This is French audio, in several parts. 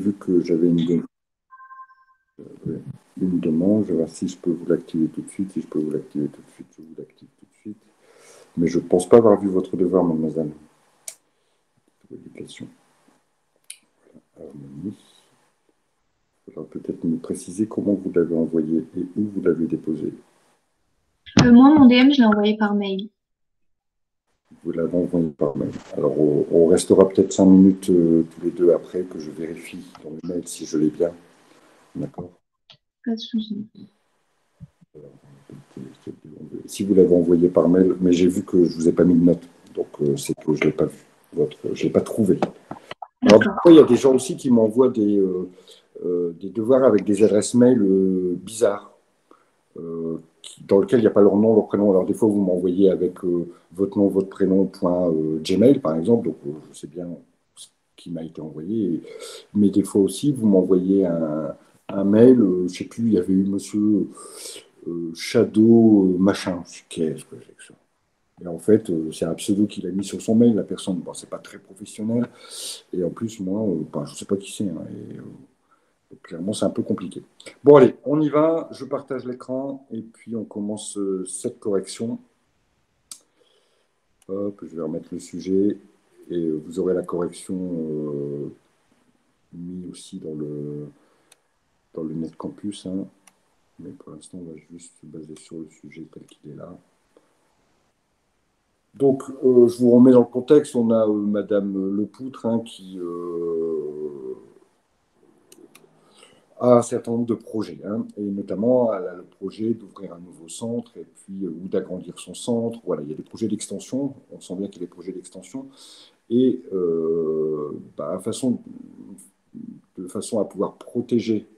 Vu que j'avais une demande, je vais voir si je peux vous l'activer tout de suite. Si je peux vous l'activer tout de suite, je vous l'active tout de suite. Mais je ne pense pas avoir vu votre devoir, mademoiselle. Éducation. Harmonie. Il faudra peut-être me préciser comment vous l'avez envoyé et où vous l'avez déposé. Moi, mon DM, je l'ai envoyé par mail. Vous l'avez envoyé par mail. Alors, on restera peut-être 5 minutes tous les deux après que je vérifie dans le mail si je l'ai bien. D'accord. Pas de souci. Si vous l'avez envoyé par mail, mais j'ai vu que je ne vous ai pas mis de note. Donc, c'est que je ne l'ai pas vu. Je ne l'ai pas trouvé. Alors, des D'accord. fois, il y a des gens aussi qui m'envoient des devoirs avec des adresses mail bizarres, dans lesquelles il n'y a pas leur nom, leur prénom. Alors, des fois, vous m'envoyez avec votre nom, votre prénom, point Gmail, par exemple. Donc, je sais bien ce qui m'a été envoyé. Mais des fois aussi, vous m'envoyez un mail, je ne sais plus, il y avait eu monsieur Shadow machin. Je sais, qu'est-ce que c'est que ça? Et en fait, c'est un pseudo qu'il a mis sur son mail, la personne. Bon, c'est pas très professionnel. Et en plus, moi, ben, je ne sais pas qui c'est. Hein, clairement, c'est un peu compliqué. Bon, allez, on y va. Je partage l'écran et puis on commence cette correction. Hop, je vais remettre le sujet et vous aurez la correction mise aussi dans le Net Campus. Hein. Mais pour l'instant, on va juste se baser sur le sujet tel qu'il est là. Donc, je vous remets dans le contexte. On a Madame Lepoutre hein, qui a un certain nombre de projets, hein, et notamment elle a le projet d'ouvrir un nouveau centre et puis ou d'agrandir son centre. Voilà, il y a des projets d'extension. On sent bien qu'il y a des projets d'extension et bah, de façon à pouvoir protéger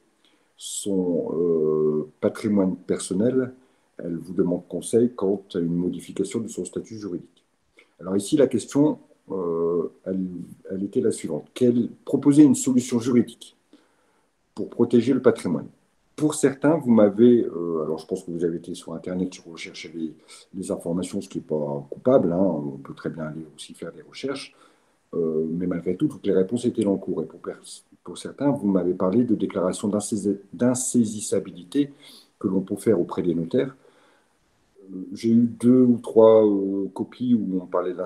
son patrimoine personnel, elle vous demande conseil quant à une modification de son statut juridique. Alors ici, la question, elle était la suivante. Proposer une solution juridique pour protéger le patrimoine. Pour certains, vous m'avez, alors je pense que vous avez été sur Internet, sur rechercher les informations, ce qui n'est pas coupable, hein, on peut très bien aller aussi faire des recherches, mais malgré tout, toutes les réponses étaient dans le cours. Et pour certains, vous m'avez parlé de déclaration d'insaisissabilité que l'on peut faire auprès des notaires. J'ai eu deux ou trois copies où on parlait de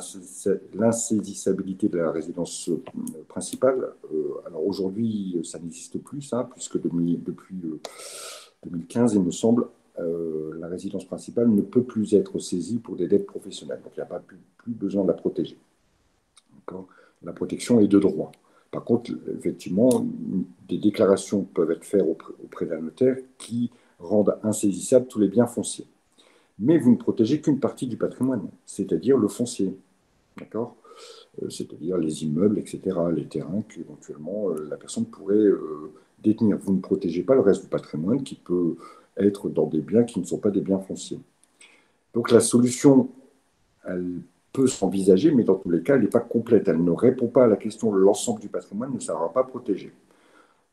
l'insaisissabilité de la résidence principale. Alors aujourd'hui, ça n'existe plus, ça, puisque depuis 2015, il me semble, la résidence principale ne peut plus être saisie pour des dettes professionnelles. Donc il n'y a pas plus besoin de la protéger. La protection est de droit. Par contre, effectivement, des déclarations peuvent être faites auprès d'un notaire qui rendent insaisissables tous les biens fonciers. Mais vous ne protégez qu'une partie du patrimoine, c'est-à-dire le foncier, d'accord? C'est-à-dire les immeubles, etc., les terrains qu'éventuellement la personne pourrait détenir. Vous ne protégez pas le reste du patrimoine qui peut être dans des biens qui ne sont pas des biens fonciers. Donc la solution, elle peut s'envisager, mais dans tous les cas, elle n'est pas complète. Elle ne répond pas à la question de l'ensemble du patrimoine, ne sera pas protégé.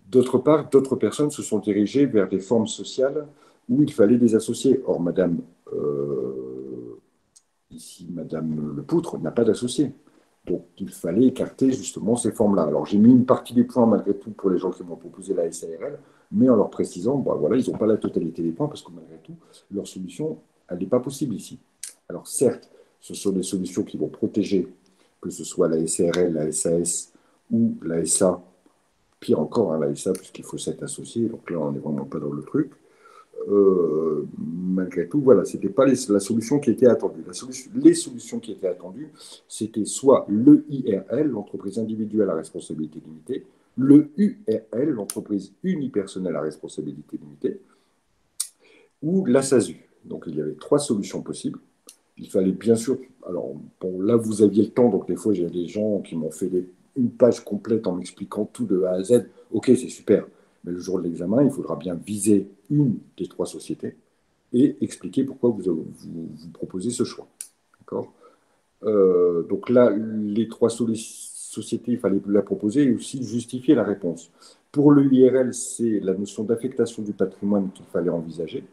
D'autre part, d'autres personnes se sont dirigées vers des formes sociales où il fallait des associés. Or, ici, Madame Lepoutre n'a pas d'associé. Donc, il fallait écarter justement ces formes-là. Alors, j'ai mis une partie des points malgré tout pour les gens qui m'ont proposé la SARL, mais en leur précisant, bah, voilà, ils n'ont pas la totalité des points parce que malgré tout, leur solution, elle n'est pas possible ici. Alors, certes, ce sont des solutions qui vont protéger, que ce soit la SARL, la SAS ou la SA, pire encore, hein, la SA, puisqu'il faut s'être associé, donc là, on n'est vraiment pas dans le truc. Malgré tout, voilà, ce n'était pas la solution qui était attendue. Les solutions qui étaient attendues, c'était soit le IRL, l'entreprise individuelle à responsabilité limitée, le URL, l'entreprise unipersonnelle à responsabilité limitée, ou la SASU. Donc il y avait trois solutions possibles. Il fallait bien sûr. Alors, bon, là, vous aviez le temps, donc des fois, j'ai des gens qui m'ont fait une page complète en m'expliquant tout de A à Z. Ok, c'est super. Mais le jour de l'examen, il faudra bien viser une des trois sociétés et expliquer pourquoi vous proposez ce choix. D'accord. Donc là, les trois sociétés, il fallait la proposer et aussi justifier la réponse. Pour le IRL, c'est la notion d'affectation du patrimoine qu'il fallait envisager.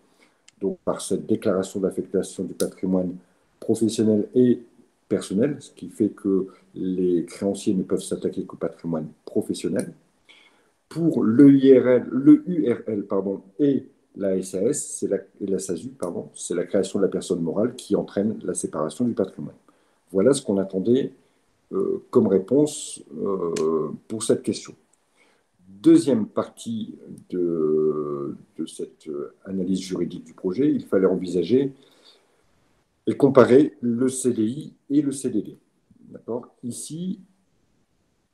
Donc, par cette déclaration d'affectation du patrimoine professionnel et personnel, ce qui fait que les créanciers ne peuvent s'attaquer qu'au patrimoine professionnel. Pour le URL pardon, et la SAS, et la SASU, pardon, c'est la création de la personne morale qui entraîne la séparation du patrimoine. Voilà ce qu'on attendait comme réponse pour cette question. Deuxième partie de cette analyse juridique du projet, il fallait envisager et comparer le CDI et le CDD. D'accord ? Ici,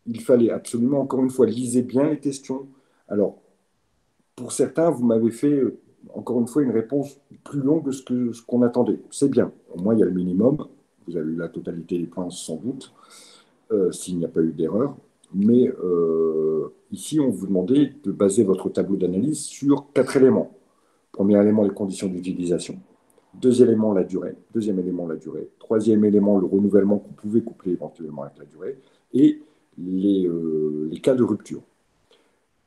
il fallait absolument, encore une fois, lisez bien les questions. Alors, pour certains, vous m'avez fait, encore une fois, une réponse plus longue que ce qu'on attendait. C'est bien. Au moins, il y a le minimum. Vous avez eu la totalité des points, sans doute, s'il n'y a pas eu d'erreur. Mais ici, on vous demandait de baser votre tableau d'analyse sur 4 éléments. Premier élément, les conditions d'utilisation. Deuxième élément, la durée. Deuxième élément, la durée. Troisième élément, le renouvellement qu'on pouvait coupler éventuellement avec la durée. Et les cas de rupture.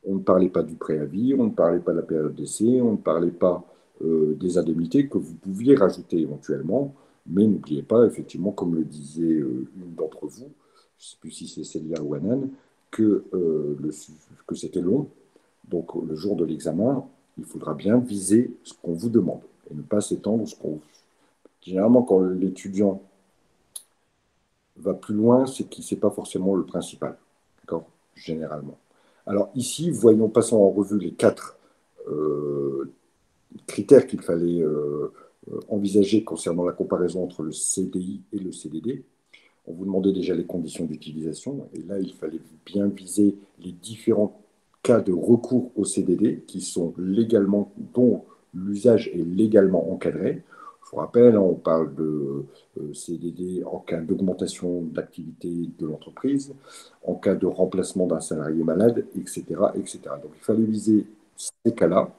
On ne parlait pas du préavis, on ne parlait pas de la période d'essai, on ne parlait pas des indemnités que vous pouviez rajouter éventuellement, mais n'oubliez pas, effectivement, comme le disait une d'entre vous, je ne sais plus si c'est Célia ou Anan, que c'était long. Donc, le jour de l'examen, il faudra bien viser ce qu'on vous demande et ne pas s'étendre. Généralement, quand l'étudiant va plus loin, c'est qu'il ne sait pas forcément le principal. D'accord ? Généralement. Alors ici, passons en revue les 4 euh, critères qu'il fallait envisager concernant la comparaison entre le CDI et le CDD. On vous demandait déjà les conditions d'utilisation, et là, il fallait bien viser les différents cas de recours au CDD qui sont légalement, dont l'usage est légalement encadré. Je vous rappelle, on parle de CDD en cas d'augmentation d'activité de l'entreprise, en cas de remplacement d'un salarié malade, etc., etc. Donc, il fallait viser ces cas-là.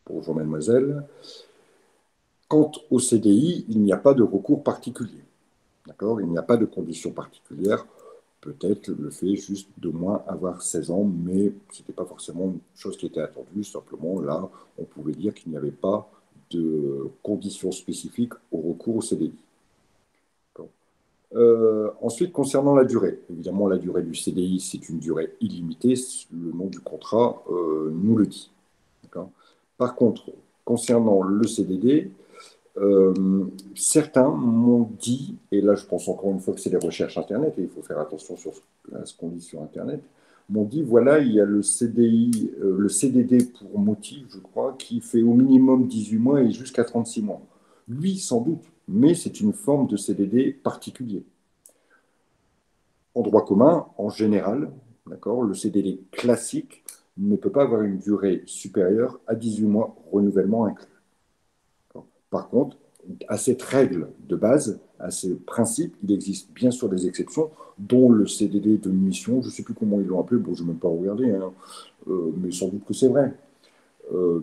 Bonjour, mademoiselle. Quant au CDI, il n'y a pas de recours particulier. D'accord ? Il n'y a pas de conditions particulières. Peut-être le fait juste de moins avoir 16 ans, mais ce n'était pas forcément une chose qui était attendue. Simplement, là, on pouvait dire qu'il n'y avait pas de conditions spécifiques au recours au CDI. Ensuite, concernant la durée, évidemment, la durée du CDI, c'est une durée illimitée. Le nom du contrat nous le dit. Par contre, concernant le CDD, certains m'ont dit, et là je pense encore une fois que c'est les recherches Internet, et il faut faire attention à ce qu'on lit sur Internet, m'ont dit, voilà, il y a le CDI, le CDD pour motif, je crois, qui fait au minimum 18 mois et jusqu'à 36 mois. Oui, sans doute, mais c'est une forme de CDD particulier. En droit commun, en général, d'accord, le CDD classique ne peut pas avoir une durée supérieure à 18 mois, renouvellement inclus. Par contre, à cette règle de base, à ce principe, il existe bien sûr des exceptions, dont le CDD de mission, je ne sais plus comment ils l'ont appelé, bon, je n'ai même pas regardé, hein, mais sans doute que c'est vrai.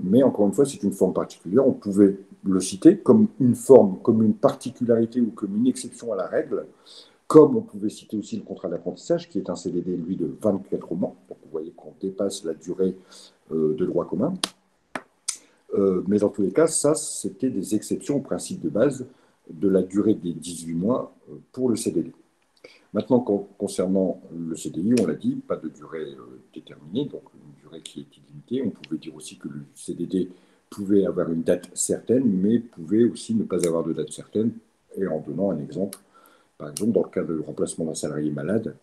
Mais encore une fois, c'est une forme particulière, on pouvait le citer comme une forme, comme une particularité ou comme une exception à la règle, comme on pouvait citer aussi le contrat d'apprentissage, qui est un CDD, lui, de 24 mois. Donc vous voyez qu'on dépasse la durée de droit commun. Mais dans tous les cas, ça, c'était des exceptions au principe de base de la durée des 18 mois pour le CDD. Maintenant, concernant le CDI, on l'a dit, pas de durée déterminée, donc une durée qui est illimitée. On pouvait dire aussi que le CDD pouvait avoir une date certaine, mais pouvait aussi ne pas avoir de date certaine. Et en donnant un exemple, par exemple, dans le cas de remplacement d'un salarié malade,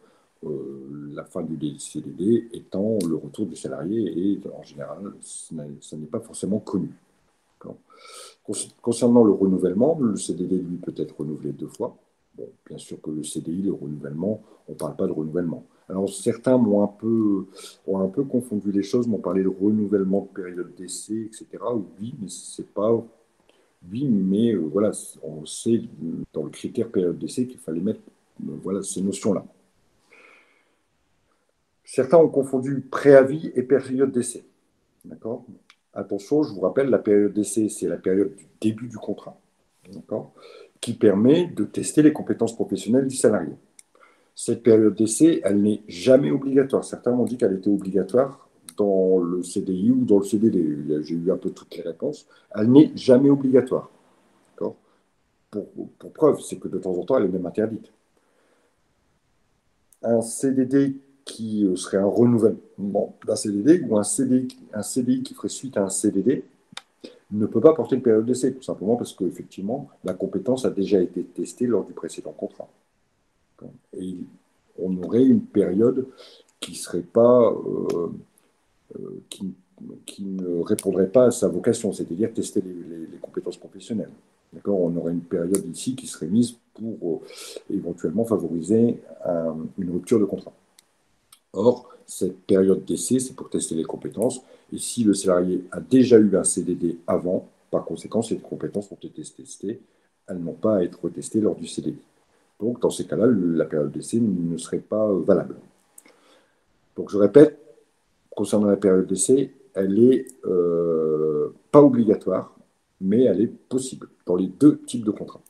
la fin du CDD étant le retour du salarié et en général, ça n'est pas forcément connu. Concernant le renouvellement, le CDD, lui, peut être renouvelé 2 fois. Bon, bien sûr que le CDI, le renouvellement, on ne parle pas de renouvellement. Alors, certains ont un peu confondu les choses, m'ont parlé de renouvellement de période d'essai, etc. Oui, mais c'est pas. Oui, mais voilà, on sait dans le critère période d'essai qu'il fallait mettre voilà, ces notions-là. Certains ont confondu préavis et période d'essai. D'accord ? Attention, je vous rappelle, la période d'essai, c'est la période du début du contrat, d'accord, qui permet de tester les compétences professionnelles du salarié. Cette période d'essai, elle n'est jamais obligatoire. Certains m'ont dit qu'elle était obligatoire dans le CDI ou dans le CDD. J'ai eu un peu toutes les réponses. Elle n'est jamais obligatoire. D'accord ? Pour preuve, c'est que de temps en temps, elle est même interdite. Un CDD qui serait un renouvellement d'un CDD ou un CDI qui ferait suite à un CDD ne peut pas porter une période d'essai, tout simplement parce qu'effectivement, la compétence a déjà été testée lors du précédent contrat. Et on aurait une période qui serait pas, qui, qui ne répondrait pas à sa vocation, c'est-à-dire tester les compétences professionnelles. D'accord. On aurait une période ici qui serait mise pour éventuellement favoriser une rupture de contrat. Or, cette période d'essai, c'est pour tester les compétences. Et si le salarié a déjà eu un CDD avant, par conséquent, ces compétences ont été testées. Elles n'ont pas à être retestées lors du CDD. Donc, dans ces cas-là, la période d'essai ne serait pas valable. Donc, je répète, concernant la période d'essai, elle n'est pas obligatoire, mais elle est possible dans les deux types de contrats.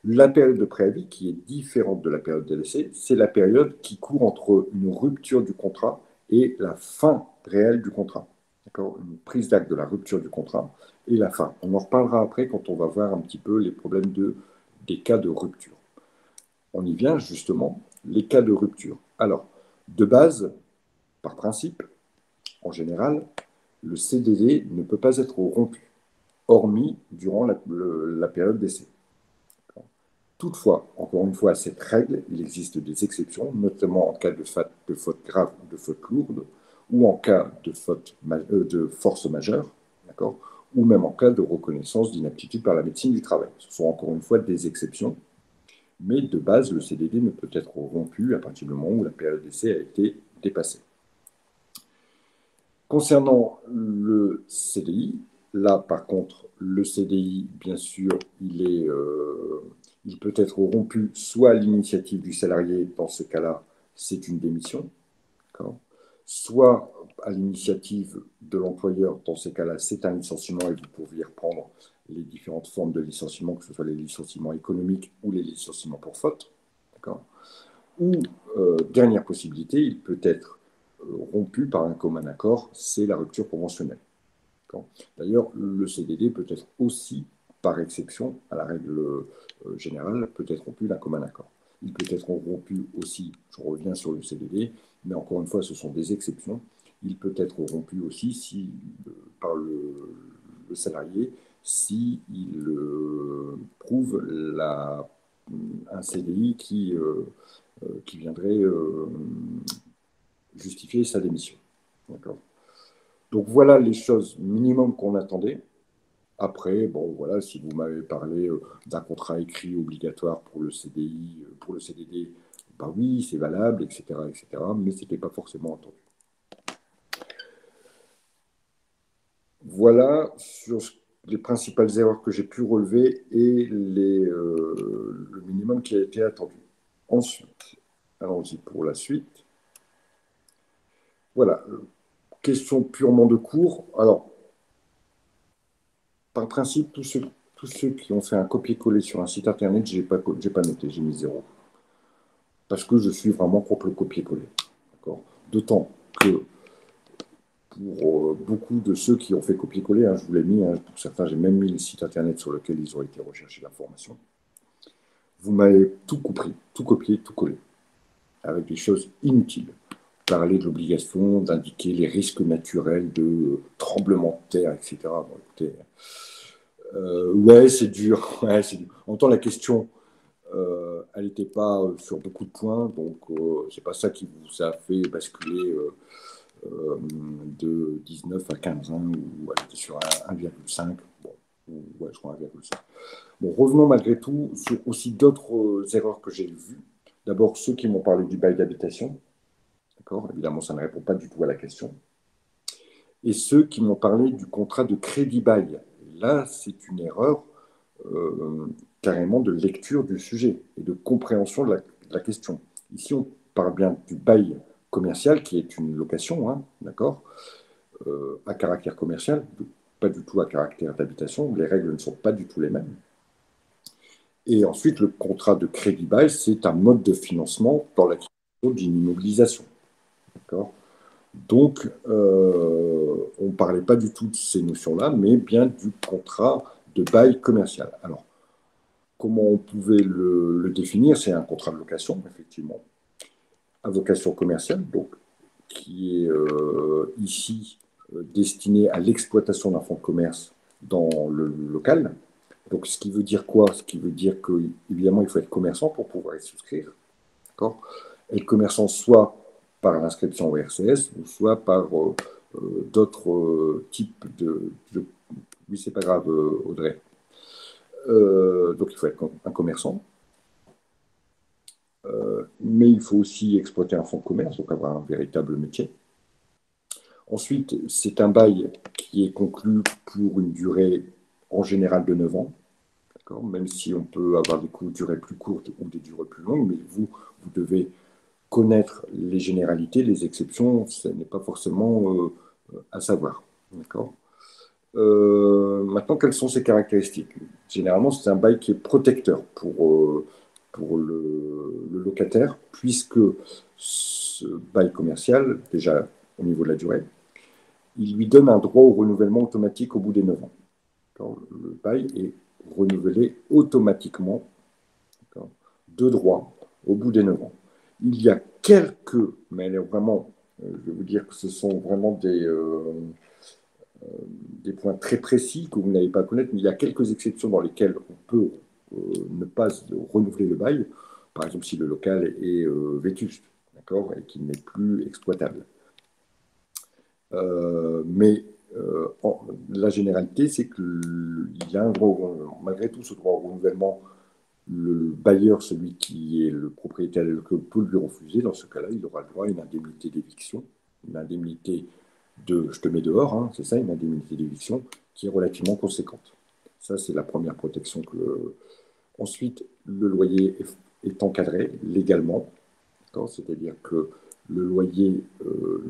La période de préavis, qui est différente de la période d'essai, c'est la période qui court entre une rupture du contrat et la fin réelle du contrat. Une prise d'acte de la rupture du contrat et la fin. On en reparlera après quand on va voir un petit peu les problèmes des cas de rupture. On y vient justement, les cas de rupture. Alors, de base, par principe, en général, le CDD ne peut pas être rompu, hormis durant la période d'essai. Toutefois, encore une fois, à cette règle, il existe des exceptions, notamment en cas de faute grave ou de faute lourde, ou en cas de force majeure, d'accord, ou même en cas de reconnaissance d'inaptitude par la médecine du travail. Ce sont encore une fois des exceptions, mais de base, le CDD ne peut être rompu à partir du moment où la période d'essai a été dépassée. Concernant le CDI, là, par contre, le CDI, bien sûr, il peut être rompu soit à l'initiative du salarié, dans ce cas-là, c'est une démission, soit à l'initiative de l'employeur, dans ces cas-là, c'est un licenciement et vous pourriez reprendre les différentes formes de licenciement, que ce soit les licenciements économiques ou les licenciements pour faute. Ou, dernière possibilité, il peut être rompu par un commun accord, c'est la rupture conventionnelle. D'ailleurs, le CDD peut être aussi, par exception à la règle générale, peut être rompu d'un commun accord. Il peut être rompu aussi, je reviens sur le CDD, mais encore une fois, ce sont des exceptions. Il peut être rompu aussi par le salarié s'il prouve un CDI qui viendrait justifier sa démission. D'accord. Donc voilà les choses minimum qu'on attendait. Après, bon, voilà, si vous m'avez parlé d'un contrat écrit obligatoire pour le CDI, pour le CDD, bah oui, c'est valable, etc., mais ce n'était pas forcément entendu. Voilà sur les principales erreurs que j'ai pu relever et le minimum qui a été attendu. Ensuite, allons-y pour la suite. Voilà, question purement de cours. Alors, par principe, tous ceux qui ont fait un copier-coller sur un site internet, je n'ai pas noté, j'ai mis 0. Parce que je suis vraiment contre le copier-coller. D'autant que pour beaucoup de ceux qui ont fait copier-coller, je vous l'ai mis, pour certains, j'ai même mis les sites internet sur lesquels ils ont été rechercher l'information. Vous m'avez tout compris, tout copié, tout collé, avec des choses inutiles. Parler de l'obligation d'indiquer les risques naturels de tremblement de terre, etc. Bon, écoutez, ouais, c'est dur. Ouais, c'est dur. En même temps, la question, elle n'était pas sur beaucoup de points, donc c'est pas ça qui vous a fait basculer de 19 à 15 ans, ou elle était sur 1,5. Bon, ouais, je crois 1,5. Bon, revenons malgré tout sur aussi d'autres erreurs que j'ai vues. D'abord, ceux qui m'ont parlé du bail d'habitation. D'accord. Évidemment, ça ne répond pas du tout à la question. Et ceux qui m'ont parlé du contrat de crédit-bail. Là, c'est une erreur carrément de lecture du sujet et de compréhension de la question. Ici, on parle bien du bail commercial, qui est une location, d'accord, à caractère commercial, pas du tout à caractère d'habitation. Les règles ne sont pas du tout les mêmes. Et ensuite, le contrat de crédit-bail, c'est un mode de financement dans l'acquisition d'une immobilisation. D'accord. Donc, on ne parlait pas du tout de ces notions-là, mais bien du contrat de bail commercial. Alors, comment on pouvait le définir? C'est un contrat de location, effectivement, à vocation commerciale, donc qui est ici destiné à l'exploitation d'un fonds de commerce dans le local. Donc, ce qui veut dire quoi? Ce qui veut dire qu'évidemment, il faut être commerçant pour pouvoir y souscrire. D'accord? Être commerçant soit par l'inscription au RCS, ou soit par d'autres types de... Oui, c'est pas grave, Audrey. Donc, il faut être un commerçant. Mais il faut aussi exploiter un fonds de commerce, donc avoir un véritable métier. Ensuite, c'est un bail qui est conclu pour une durée en général de 9 ans, même si on peut avoir des durées plus courtes ou des durées plus longues, mais vous devez connaître les généralités, les exceptions, ce n'est pas forcément à savoir. D'accord. Maintenant, quelles sont ses caractéristiques? Généralement, c'est un bail qui est protecteur pour le locataire, puisque ce bail commercial, déjà au niveau de la durée, il lui donne un droit au renouvellement automatique au bout des 9 ans. Le bail est renouvelé automatiquement de droit au bout des 9 ans. Il y a quelques, mais vraiment, je vais vous dire que ce sont vraiment des points très précis que vous n'avez pas à connaître, mais il y a quelques exceptions dans lesquelles on peut ne pas renouveler le bail. Par exemple, si le local est vétuste, d'accord, et qu'il n'est plus exploitable. Mais la généralité, c'est qu'il y a un droit, malgré tout, ce droit au renouvellement, le bailleur, celui qui est le propriétaire du local, peut lui refuser. Dans ce cas-là, il aura le droit à une indemnité d'éviction, une indemnité de je te mets dehors, hein, c'est ça, une indemnité d'éviction qui est relativement conséquente. Ça, c'est la première protection. Ensuite, le loyer est encadré légalement, c'est-à-dire que le loyer,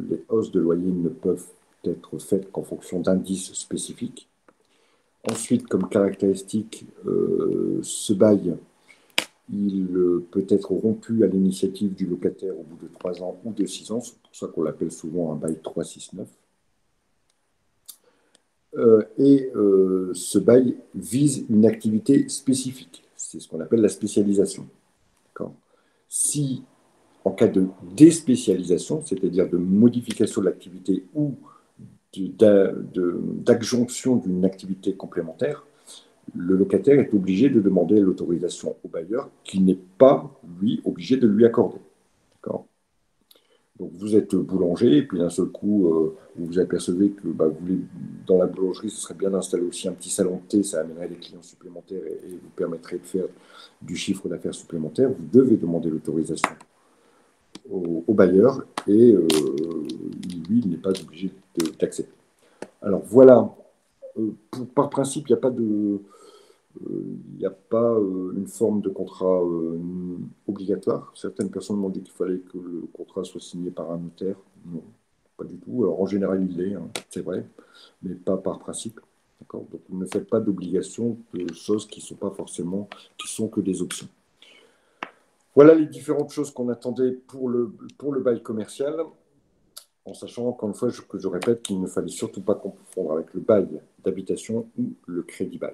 les hausses de loyer ne peuvent être faites qu'en fonction d'indices spécifiques. Ensuite, comme caractéristique, ce bail, il peut être rompu à l'initiative du locataire au bout de 3 ans ou de 6 ans. C'est pour ça qu'on l'appelle souvent un bail 369. Ce bail vise une activité spécifique. C'est ce qu'on appelle la spécialisation. Si, en cas de déspécialisation, c'est-à-dire de modification de l'activité ou d'adjonction d'une activité complémentaire, le locataire est obligé de demander l'autorisation au bailleur qui n'est pas, lui, obligé de lui accorder. D'accord. Donc vous êtes boulanger, et puis d'un seul coup, vous vous apercevez que dans la boulangerie, ce serait bien d'installer aussi un petit salon de thé, ça amènerait des clients supplémentaires et vous permettrait de faire du chiffre d'affaires supplémentaire. Vous devez demander l'autorisation au bailleur et lui, il n'est pas obligé d'accepter. Alors voilà, par principe, il n'y a pas de... Il n'y a pas une forme de contrat obligatoire. Certaines personnes m'ont dit qu'il fallait que le contrat soit signé par un notaire. Non, pas du tout. Alors, en général, il l'est, hein, c'est vrai, mais pas par principe. Donc, ne faites pas d'obligation de choses qui sont pas forcément, qui sont que des options. Voilà les différentes choses qu'on attendait pour le bail commercial, en sachant, encore une fois, que je répète qu'il ne fallait surtout pas confondre avec le bail d'habitation ou le crédit bail.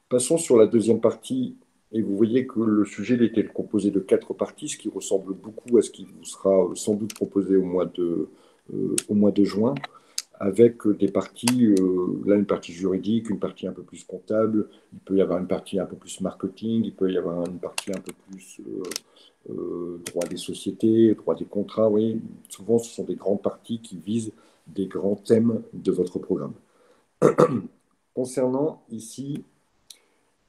Passons sur la deuxième partie, et vous voyez que le sujet était composé de 4 parties, ce qui ressemble beaucoup à ce qui vous sera sans doute proposé au mois de juin, avec des parties, là une partie juridique, une partie un peu plus comptable, il peut y avoir une partie un peu plus marketing, il peut y avoir une partie un peu plus droit des sociétés, droit des contrats, oui. Souvent ce sont des grandes parties qui visent des grands thèmes de votre programme. Concernant ici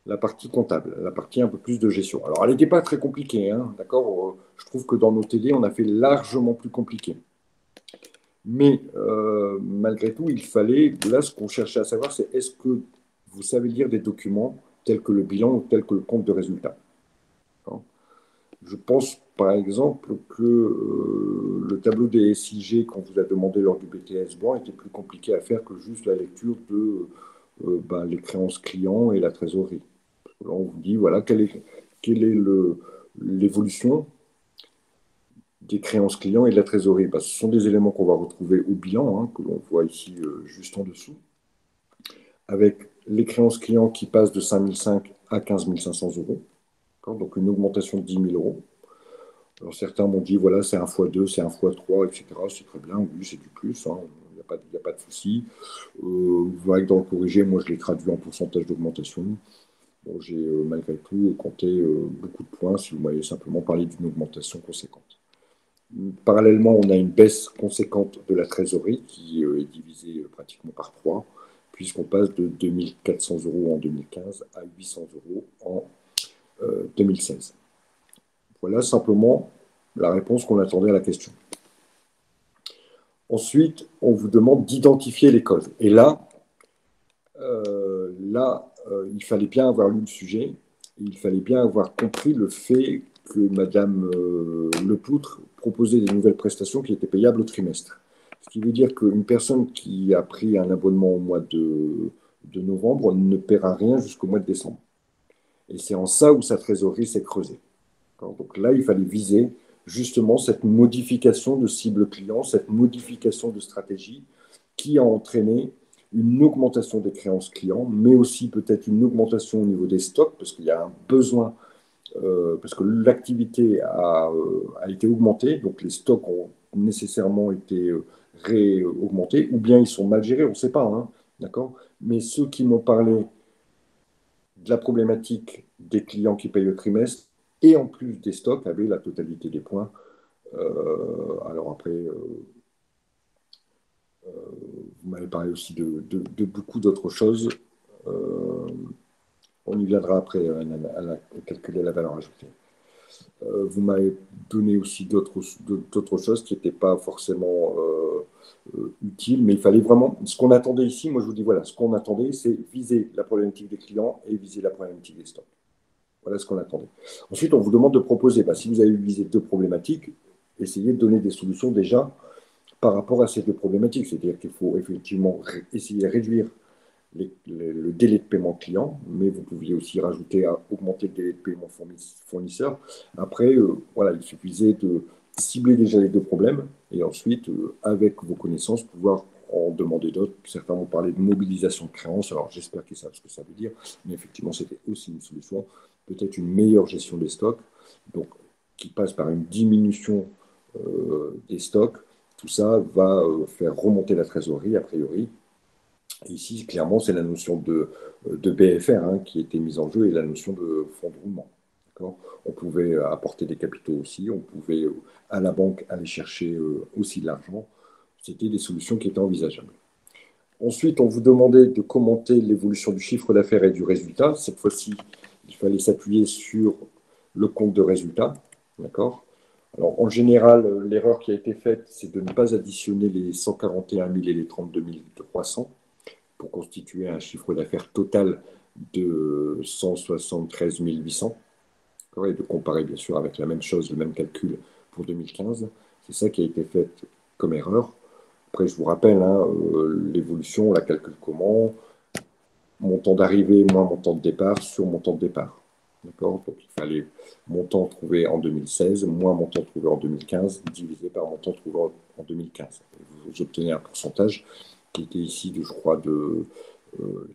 la partie comptable, la partie un peu plus de gestion. Alors, elle n'était pas très compliquée, hein, d'accord. Je trouve que dans nos TD, on a fait largement plus compliqué. Mais malgré tout, il fallait, là, ce qu'on cherchait à savoir, c'est est-ce que vous savez lire des documents tels que le bilan ou tels que le compte de résultat. Je pense, par exemple, que le tableau des SIG qu'on vous a demandé lors du BTS Banc était plus compliqué à faire que juste la lecture de les créances clients et la trésorerie. Là, on vous dit, voilà, quelle est l'évolution des créances clients et de la trésorerie. Ce sont des éléments qu'on va retrouver au bilan, hein, que l'on voit ici juste en dessous, avec les créances clients qui passent de 5 500 à 15 500 euros, donc une augmentation de 10 000 euros. Alors certains m'ont dit, voilà, c'est un fois 2, c'est un fois 3, etc. C'est très bien, oui, c'est du plus, hein, il n'y a pas de souci. Vous verrez que dans le corrigé, moi, je l'ai traduit en pourcentage d'augmentation. Bon, j'ai malgré tout compté beaucoup de points si vous m'avez simplement parlé d'une augmentation conséquente. Parallèlement, on a une baisse conséquente de la trésorerie qui est divisée pratiquement par 3, puisqu'on passe de 2400 euros en 2015 à 800 euros en 2016. Voilà simplement la réponse qu'on attendait à la question. Ensuite, on vous demande d'identifier les causes. Et il fallait bien avoir lu le sujet, il fallait bien avoir compris le fait que Madame Lepoutre proposait des nouvelles prestations qui étaient payables au trimestre. Ce qui veut dire qu'une personne qui a pris un abonnement au mois de novembre ne paiera rien jusqu'au mois de décembre. Et c'est en ça où sa trésorerie s'est creusée. Donc là, il fallait viser justement cette modification de cible client, cette modification de stratégie qui a entraîné une augmentation des créances clients, mais aussi peut-être une augmentation au niveau des stocks, parce qu'il y a un besoin, parce que l'activité a été augmentée, donc les stocks ont nécessairement été réaugmentés, ou bien ils sont mal gérés, on ne sait pas, hein, d'accord. Mais ceux qui m'ont parlé de la problématique des clients qui payent le trimestre et en plus des stocks avaient la totalité des points. Alors après, vous m'avez parlé aussi de beaucoup d'autres choses. Euh, on y viendra après à calculer la valeur ajoutée. Vous m'avez donné aussi d'autres choses qui n'étaient pas forcément utiles, mais il fallait vraiment. Ce qu'on attendait ici, moi je vous dis voilà, ce qu'on attendait, c'est viser la problématique des clients et viser la problématique des stocks. Voilà ce qu'on attendait. Ensuite, on vous demande de proposer, si vous avez visé deux problématiques, essayez de donner des solutions déjà par rapport à ces deux problématiques. C'est-à-dire qu'il faut effectivement essayer de réduire le délai de paiement client, mais vous pouviez aussi rajouter à augmenter le délai de paiement fournisseur. Après, voilà, il suffisait de cibler déjà les deux problèmes et ensuite, avec vos connaissances, pouvoir en demander d'autres. Certains ont parlé de mobilisation de créances, alors j'espère qu'ils savent ce que ça veut dire, mais effectivement, c'était aussi une solution. Peut-être une meilleure gestion des stocks, donc qui passe par une diminution des stocks. Tout ça va faire remonter la trésorerie, a priori, ici, clairement, c'est la notion de BFR qui était mise en jeu et la notion de fonds de roulement. On pouvait apporter des capitaux aussi, on pouvait à la banque aller chercher aussi de l'argent. C'était des solutions qui étaient envisageables. Ensuite, on vous demandait de commenter l'évolution du chiffre d'affaires et du résultat. Cette fois-ci, il fallait s'appuyer sur le compte de résultat. D'accord. Alors, en général, l'erreur qui a été faite, c'est de ne pas additionner les 141 000 et les 32 300 pour constituer un chiffre d'affaires total de 173 800, et de comparer bien sûr avec la même chose, le même calcul pour 2015. C'est ça qui a été fait comme erreur. Après, je vous rappelle, l'évolution, on la calcule comment? Montant d'arrivée moins montant de départ sur montant de départ. D'accord. Donc, il fallait montant trouvé en 2016 moins montant trouvé en 2015 divisé par montant trouvé en 2015. Et vous obtenez un pourcentage qui était ici, je crois, de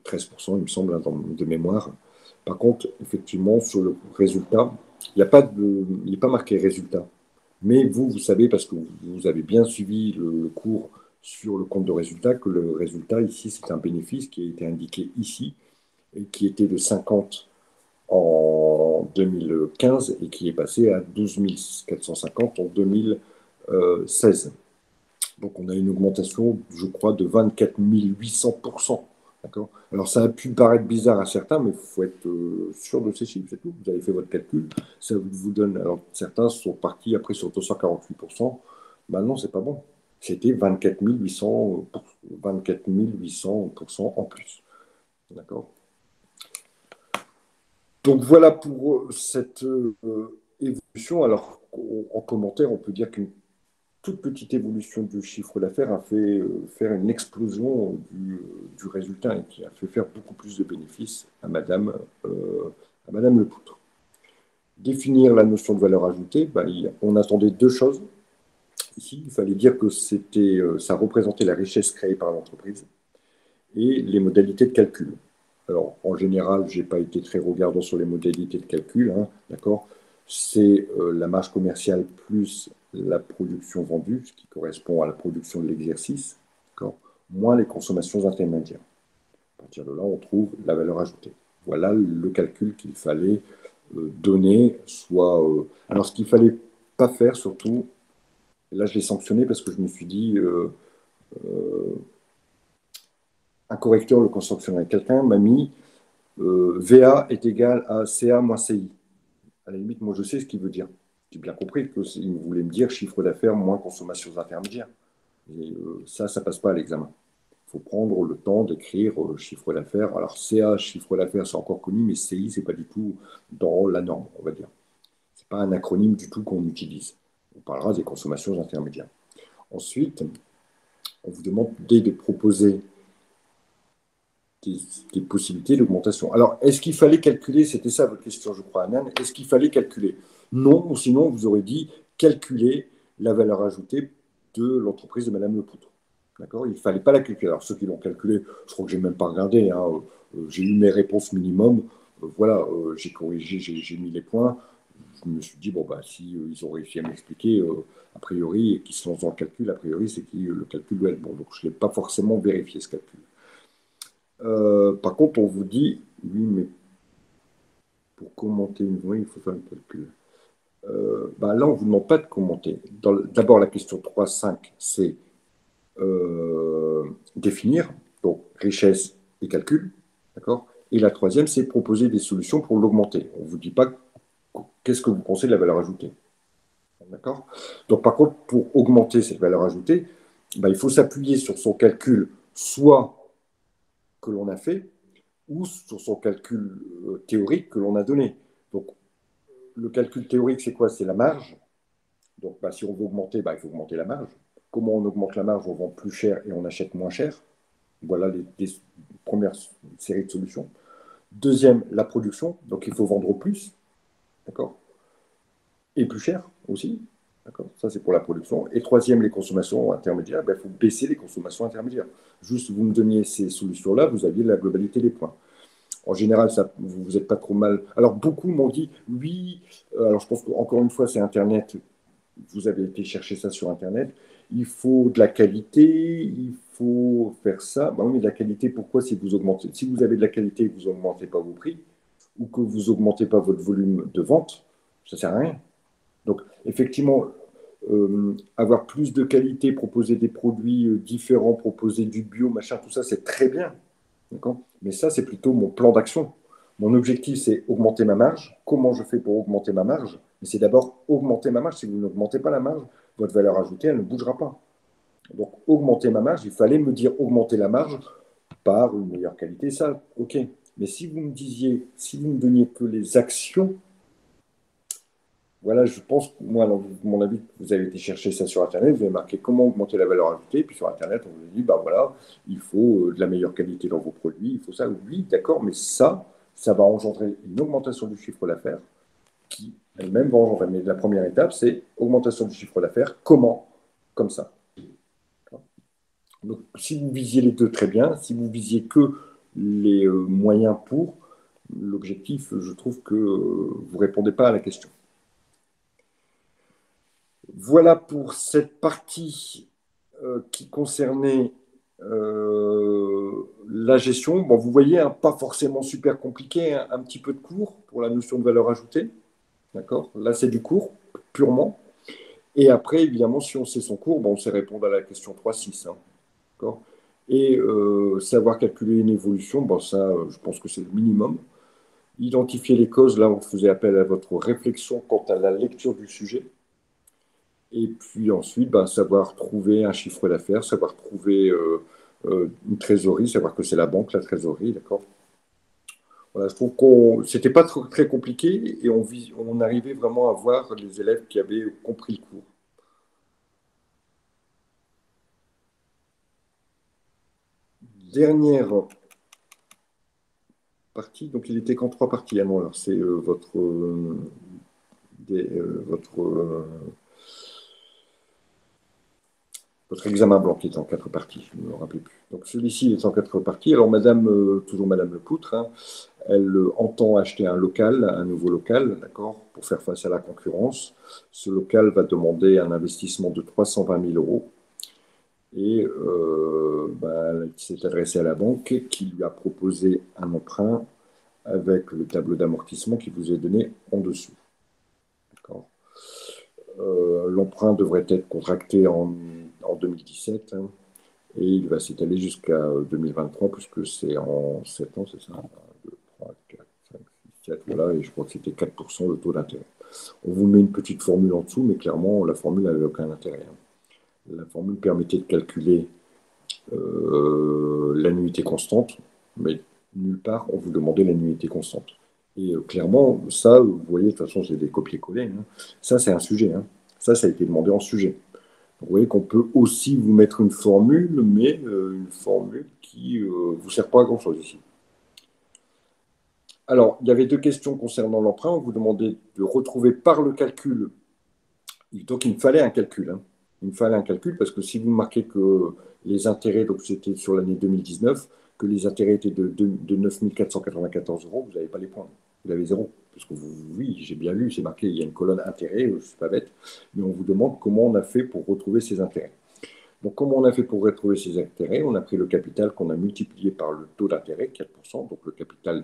13%, il me semble, de mémoire. Par contre, effectivement, sur le résultat, il n'est pas marqué résultat. Mais vous savez, parce que vous avez bien suivi le cours sur le compte de résultat, que le résultat ici, c'est un bénéfice qui a été indiqué ici et qui était de 50 en 2015 et qui est passé à 12 450 en 2016. Donc on a une augmentation, je crois, de 24 800%. D'accord. Alors ça a pu paraître bizarre à certains, mais il faut être sûr de ces chiffres, c'est tout. Vous avez fait votre calcul, ça vous donne. Alors certains sont partis après sur 248%. Ben non, c'est pas bon. C'était 24 800, 24 800% en plus. D'accord. Donc voilà pour cette évolution. Alors en commentaire, on peut dire qu'une toute petite évolution du chiffre d'affaires a fait faire une explosion du résultat et qui a fait faire beaucoup plus de bénéfices à Madame Lepoutre. Définir la notion de valeur ajoutée, on attendait deux choses. Ici, il fallait dire que ça représentait la richesse créée par l'entreprise et les modalités de calcul. Alors, en général, je n'ai pas été très regardant sur les modalités de calcul, d'accord. c'est la marge commerciale plus la production vendue, ce qui correspond à la production de l'exercice, moins les consommations intermédiaires. À partir de là, on trouve la valeur ajoutée. Voilà le calcul qu'il fallait donner, alors, ce qu'il ne fallait pas faire, surtout, et là, je l'ai sanctionné parce que je me suis dit, un correcteur le sanctionnerait. Quelqu'un m'a mis VA est égal à CA moins CI. À la limite, moi, je sais ce qu'il veut dire. J'ai bien compris qu'il voulait me dire chiffre d'affaires moins consommations intermédiaires. Et ça passe pas à l'examen. Il faut prendre le temps d'écrire chiffre d'affaires. Alors, CA, chiffre d'affaires, c'est encore connu, mais CI, c'est pas du tout dans la norme, on va dire. C'est pas un acronyme du tout qu'on utilise. On parlera des consommations intermédiaires. Ensuite, on vous demande de proposer des possibilités d'augmentation. Alors, est-ce qu'il fallait calculer, c'était ça votre question, je crois, Anan, est-ce qu'il fallait calculer? Non, ou sinon, vous aurez dit calculer la valeur ajoutée de l'entreprise de Madame Lepoutre. D'accord? Il ne fallait pas la calculer. Alors, ceux qui l'ont calculé, je crois que je n'ai même pas regardé. Hein, j'ai eu mes réponses minimum. Voilà, j'ai corrigé, j'ai mis les points. Je me suis dit, bon, bah, si ils ont réussi à m'expliquer, a priori, et qu'ils se lancent dans le calcul, a priori, c'est que le calcul doit être bon. Donc, je ne l'ai pas forcément vérifié, ce calcul. Par contre, on vous dit, oui, mais pour commenter une voie, il faut faire un calcul. Bah là, on ne vous demande pas de commenter. D'abord, la question 3.5, c'est définir, donc richesse et calcul, d'accord? Et la troisième, c'est proposer des solutions pour l'augmenter. On ne vous dit pas qu'est-ce que vous pensez de la valeur ajoutée, d'accord? Donc, par contre, pour augmenter cette valeur ajoutée, bah, il faut s'appuyer sur son calcul, soit que l'on a fait, ou sur son calcul théorique que l'on a donné. Donc, le calcul théorique, c'est quoi? C'est la marge. Donc, bah, si on veut augmenter, bah, il faut augmenter la marge. Comment on augmente la marge? On vend plus cher et on achète moins cher. Voilà les premières séries de solutions. Deuxième, la production. Donc, il faut vendre plus. D'accord? Et plus cher aussi. D'accord? Ça, c'est pour la production. Et troisième, les consommations intermédiaires. Ben, il faut baisser les consommations intermédiaires. Juste, vous me donniez ces solutions-là, vous aviez la globalité des points. En général, ça, vous n'êtes pas trop mal. Alors, beaucoup m'ont dit, oui, alors je pense qu'encore une fois, c'est Internet, vous avez été chercher ça sur Internet, il faut de la qualité, il faut faire ça. Ben oui, mais de la qualité, pourquoi si vous augmentez? Si vous avez de la qualité et que vous n'augmentez pas vos prix, ou que vous n'augmentez pas votre volume de vente, ça ne sert à rien. Donc, effectivement, avoir plus de qualité, proposer des produits différents, proposer du bio, machin, tout ça, c'est très bien. Mais ça, c'est plutôt mon plan d'action. Mon objectif, c'est augmenter ma marge. Comment je fais pour augmenter ma marge? Mais c'est d'abord augmenter ma marge. Si vous n'augmentez pas la marge, votre valeur ajoutée, elle ne bougera pas. Donc, augmenter ma marge, il fallait me dire augmenter la marge par une meilleure qualité, ça, ok. Mais si vous me disiez, si vous me donniez que les actions, voilà, je pense, moi, à mon avis, vous avez été chercher ça sur Internet, vous avez marqué comment augmenter la valeur ajoutée, puis sur Internet, on vous a dit, bah voilà, il faut de la meilleure qualité dans vos produits, il faut ça. Oui, d'accord, mais ça va engendrer une augmentation du chiffre d'affaires qui elle-même va engendrer. Mais la première étape, c'est augmentation du chiffre d'affaires. Comment? Comme ça. Donc, si vous visiez les deux, très bien. Si vous visiez que les moyens pour, l'objectif, je trouve que vous ne répondez pas à la question. Voilà pour cette partie qui concernait la gestion. Bon, vous voyez, hein, pas forcément super compliqué, hein, un petit peu de cours pour la notion de valeur ajoutée. D'accord? Là, c'est du cours, purement. Et après, évidemment, si on sait son cours, bon, on sait répondre à la question 3-6. Hein, d'accord? Et savoir calculer une évolution, bon, ça, je pense que c'est le minimum. Identifier les causes, là, on faisait appel à votre réflexion quant à la lecture du sujet. Et puis ensuite, ben, savoir trouver un chiffre d'affaires, savoir trouver une trésorerie, savoir que c'est la banque, la trésorerie, d'accord? Voilà, je trouve qu'on c'était pas très compliqué et on arrivait vraiment à voir les élèves qui avaient compris le cours. Dernière partie, donc il était qu'en trois parties. Ah non, alors c'est votre Votre examen blanc qui est en 4 parties, je ne me rappelle plus. Donc celui-ci est en 4 parties. Alors Madame, toujours Madame Lepoutre, hein, elle entend acheter un local, un nouveau local, d'accord, pour faire face à la concurrence. Ce local va demander un investissement de 320 000 euros. Et elle s'est adressée à la banque qui lui a proposé un emprunt avec le tableau d'amortissement qui vous est donné en dessous. D'accord. L'emprunt devrait être contracté en 2017, hein, et il va s'étaler jusqu'à 2023 puisque c'est en 7 ans, c'est ça? 1, 2, 3, 4, 5, 6, 7, voilà, et je crois que c'était 4% le taux d'intérêt. On vous met une petite formule en dessous, mais clairement, la formule n'avait aucun intérêt, hein. La formule permettait de calculer l'annuité constante, mais nulle part on vous demandait l'annuité constante. Et clairement, ça, vous voyez, de toute façon, c'est des copier-coller, hein. Ça, c'est un sujet, hein. Ça a été demandé en sujet. Vous voyez qu'on peut aussi vous mettre une formule, mais une formule qui ne vous sert pas à grand-chose ici. Alors, il y avait 2 questions concernant l'emprunt. On vous demandait de retrouver par le calcul. Donc, il me fallait un calcul, hein. Il me fallait un calcul parce que si vous marquez que les intérêts, donc c'était sur l'année 2019, que les intérêts étaient de 9 494 euros, vous n'avez pas les points. Vous avez zéro. Parce que oui, j'ai bien lu, c'est marqué, il y a une colonne intérêts, je ne suis pas bête, mais on vous demande comment on a fait pour retrouver ces intérêts. Donc, comment on a fait pour retrouver ces intérêts? On a pris le capital qu'on a multiplié par le taux d'intérêt, 4%, donc le capital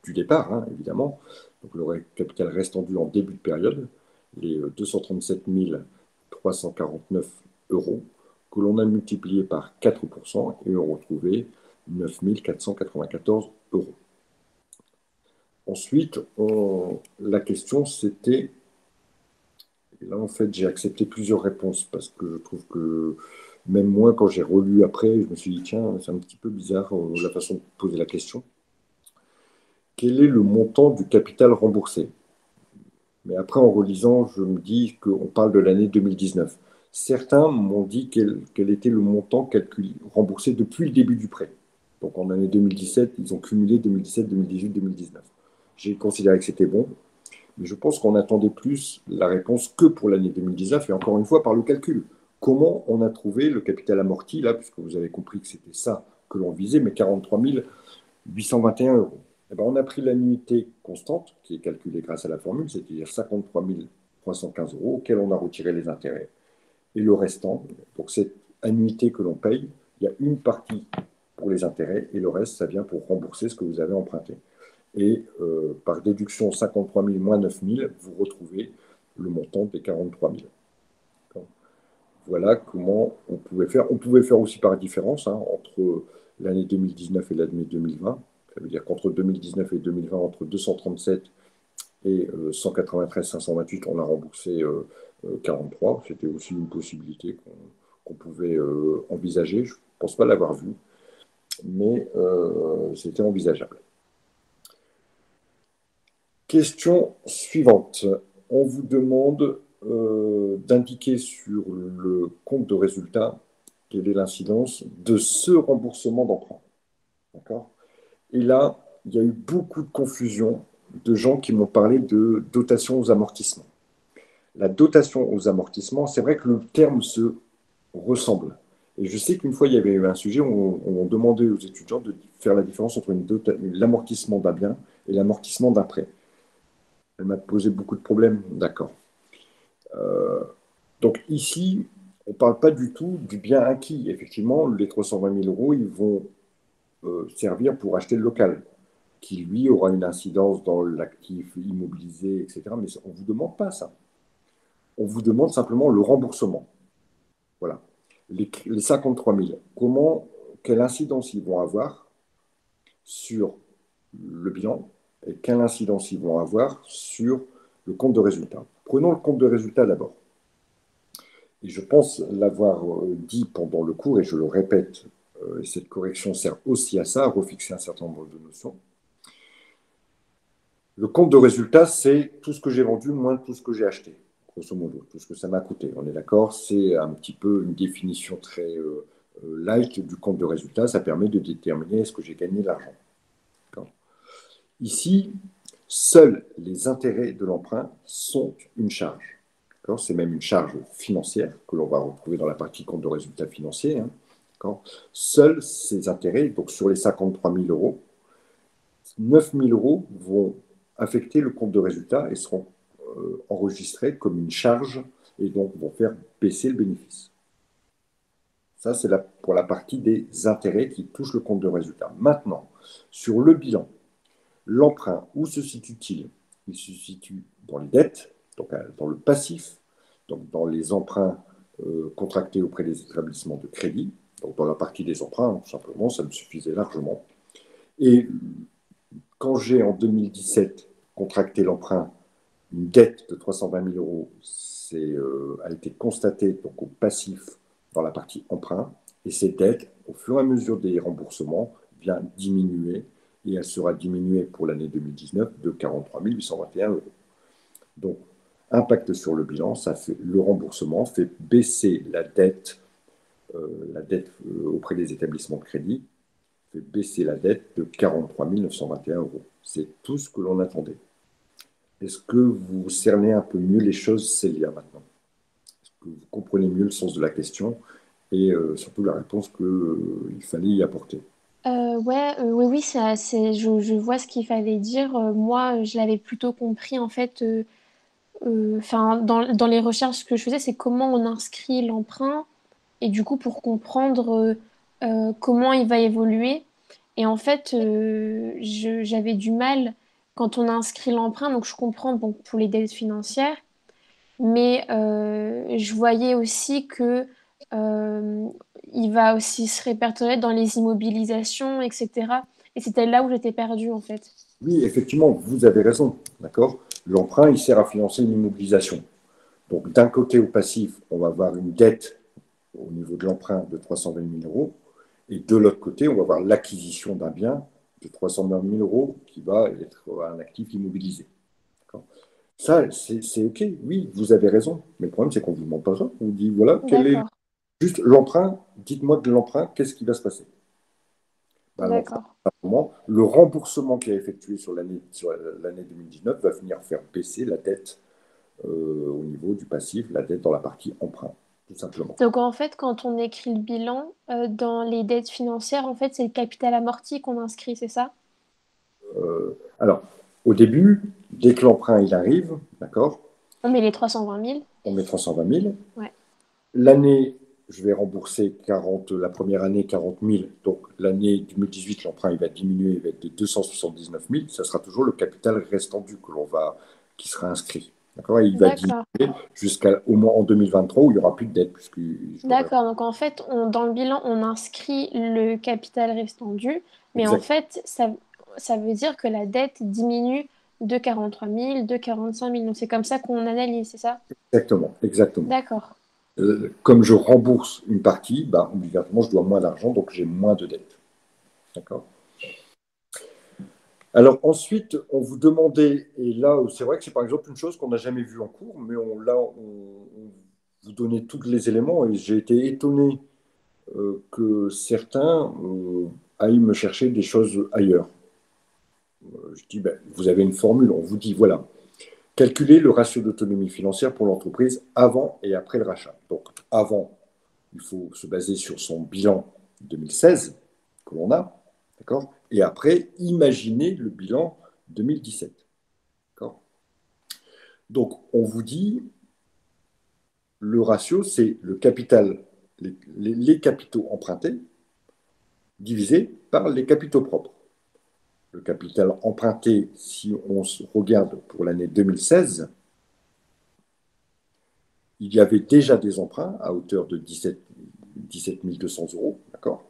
du départ, hein, évidemment. Donc, le capital restant dû en début de période, les 237 349 euros, que l'on a multiplié par 4%, et on retrouvait 9 494 euros. Ensuite, la question, c'était... Et là, en fait, j'ai accepté plusieurs réponses parce que je trouve que même moi, quand j'ai relu après, je me suis dit, tiens, c'est un petit peu bizarre la façon de poser la question. Quel est le montant du capital remboursé? Mais après, en relisant, je me dis qu'on parle de l'année 2019. Certains m'ont dit quel était le montant remboursé depuis le début du prêt. Donc en année 2017, ils ont cumulé 2017, 2018, 2019. J'ai considéré que c'était bon, mais je pense qu'on attendait plus la réponse que pour l'année 2019, et encore une fois par le calcul. Comment on a trouvé le capital amorti, là, puisque vous avez compris que c'était ça que l'on visait, mais 43 821 euros. Eh ben, on a pris l'annuité constante, qui est calculée grâce à la formule, c'est-à-dire 53 315 euros, auquel on a retiré les intérêts. Et le restant, donc cette annuité que l'on paye, il y a une partie pour les intérêts, et le reste, ça vient pour rembourser ce que vous avez emprunté. Et par déduction 53 000 moins 9 000, vous retrouvez le montant des 43 000. Voilà comment on pouvait faire. On pouvait faire aussi par différence, hein, entre l'année 2019 et l'année 2020. Ça veut dire qu'entre 2019 et 2020, entre 237 et 193 528, on a remboursé 43. C'était aussi une possibilité qu'on pouvait envisager. Je ne pense pas l'avoir vu, mais c'était envisageable. Question suivante. On vous demande d'indiquer sur le compte de résultat quelle est l'incidence de ce remboursement d'emprunt. D'accord? Et là, il y a eu beaucoup de confusion de gens qui m'ont parlé de dotation aux amortissements. La dotation aux amortissements, c'est vrai que le terme se ressemble. Et je sais qu'une fois, il y avait eu un sujet où on demandait aux étudiants de faire la différence entre l'amortissement d'un bien et l'amortissement d'un prêt. Elle m'a posé beaucoup de problèmes, d'accord. Donc ici, on ne parle pas du tout du bien acquis. Effectivement, les 320 000 euros, ils vont servir pour acheter le local, qui lui aura une incidence dans l'actif immobilisé, etc. Mais on ne vous demande pas ça. On vous demande simplement le remboursement. Voilà. Les 53 000, quelle incidence ils vont avoir sur le bilan et quelle incidence ils vont avoir sur le compte de résultat. Prenons le compte de résultat d'abord. Et je pense l'avoir dit pendant le cours, et je le répète, et cette correction sert aussi à ça, à refixer un certain nombre de notions. Le compte de résultat, c'est tout ce que j'ai vendu moins tout ce que j'ai acheté, grosso modo, tout ce que ça m'a coûté. On est d'accord? C'est un petit peu une définition très light du compte de résultat. Ça permet de déterminer est-ce que j'ai gagné de l'argent. Ici, seuls les intérêts de l'emprunt sont une charge. C'est même une charge financière que l'on va retrouver dans la partie compte de résultat financier. Seuls ces intérêts, donc sur les 53 000 euros, 9 000 euros vont affecter le compte de résultat et seront enregistrés comme une charge et donc vont faire baisser le bénéfice. Ça, c'est pour la partie des intérêts qui touchent le compte de résultat. Maintenant, sur le bilan, l'emprunt, où se situe-t-il? Il se situe dans les dettes, donc dans le passif, donc dans les emprunts contractés auprès des établissements de crédit, donc dans la partie des emprunts, tout simplement, ça me suffisait largement. Et quand j'ai en 2017 contracté l'emprunt, une dette de 320 000 euros a été constatée donc, au passif dans la partie emprunt, et cette dette, au fur et à mesure des remboursements, vient diminuer, et elle sera diminuée pour l'année 2019 de 43 821 euros. Donc, impact sur le bilan, le remboursement fait baisser la dette auprès des établissements de crédit, fait baisser la dette de 43 921 euros. C'est tout ce que l'on attendait. Est-ce que vous cernez un peu mieux les choses, Célia, maintenant? Est-ce que vous comprenez mieux le sens de la question et surtout la réponse qu'il fallait y apporter? Oui, oui, je vois ce qu'il fallait dire. Moi, je l'avais plutôt compris, en fait, enfin, dans les recherches que je faisais, c'est comment on inscrit l'emprunt et du coup, pour comprendre comment il va évoluer. Et en fait, j'avais du mal quand on a inscrit l'emprunt, donc je comprends donc, pour les dettes financières, mais je voyais aussi que euh, il va aussi se répertorier dans les immobilisations, etc. Et c'était là où j'étais perdue, en fait. Oui, effectivement, vous avez raison, d'accord? L'emprunt, il sert à financer une immobilisation. Donc, d'un côté, au passif, on va avoir une dette au niveau de l'emprunt de 320 000 euros, et de l'autre côté, on va avoir l'acquisition d'un bien de 320 000 euros qui va être un actif immobilisé. Ça, c'est OK, oui, vous avez raison. Mais le problème, c'est qu'on ne vous demande pas ça. On vous dit, voilà, quel est D'accord, juste l'emprunt, dites-moi de l'emprunt, qu'est-ce qui va se passer? Ben, l'emprunt, d'accord. le remboursement qui est effectué sur l'année 2019 va venir faire baisser la dette au niveau du passif, la dette dans la partie emprunt, tout simplement. Donc en fait, quand on écrit le bilan dans les dettes financières, en fait, c'est le capital amorti qu'on inscrit, c'est ça? Alors, au début, dès que l'emprunt il arrive, d'accord, On met les 320 000. on met 320 000. Ouais. L'année, je vais rembourser 40, la première année 40 000. Donc l'année 2018, l'emprunt il va diminuer, il va être de 279 000. Ça sera toujours le capital restant dû qui sera inscrit. D'accord? Et il va D'accord. diminuer jusqu'au moins en 2023 où il n'y aura plus de dette puisque je l'aurai. D'accord. Donc en fait, dans le bilan, on inscrit le capital restant dû, mais en Exact, fait, ça veut dire que la dette diminue de 43 000, de 45 000. Donc c'est comme ça qu'on analyse, c'est ça? exactement, exactement. D'accord. Comme je rembourse une partie, bah, obligatoirement, je dois moins d'argent, donc j'ai moins de dettes. D'accord? Alors ensuite, on vous demandait, et là, c'est vrai que c'est par exemple une chose qu'on n'a jamais vue en cours, mais on vous donnait tous les éléments, et j'ai été étonné que certains aillent me chercher des choses ailleurs. Je dis, ben, vous avez une formule, on vous dit, voilà, calculer le ratio d'autonomie financière pour l'entreprise avant et après le rachat. Donc avant, il faut se baser sur son bilan 2016 que l'on a, d'accord? Et après, imaginer le bilan 2017. D'accord. Donc, on vous dit, le ratio, c'est le capital, les capitaux empruntés divisé par les capitaux propres. Le capital emprunté, si on se regarde pour l'année 2016, il y avait déjà des emprunts à hauteur de 17 200 euros, d'accord?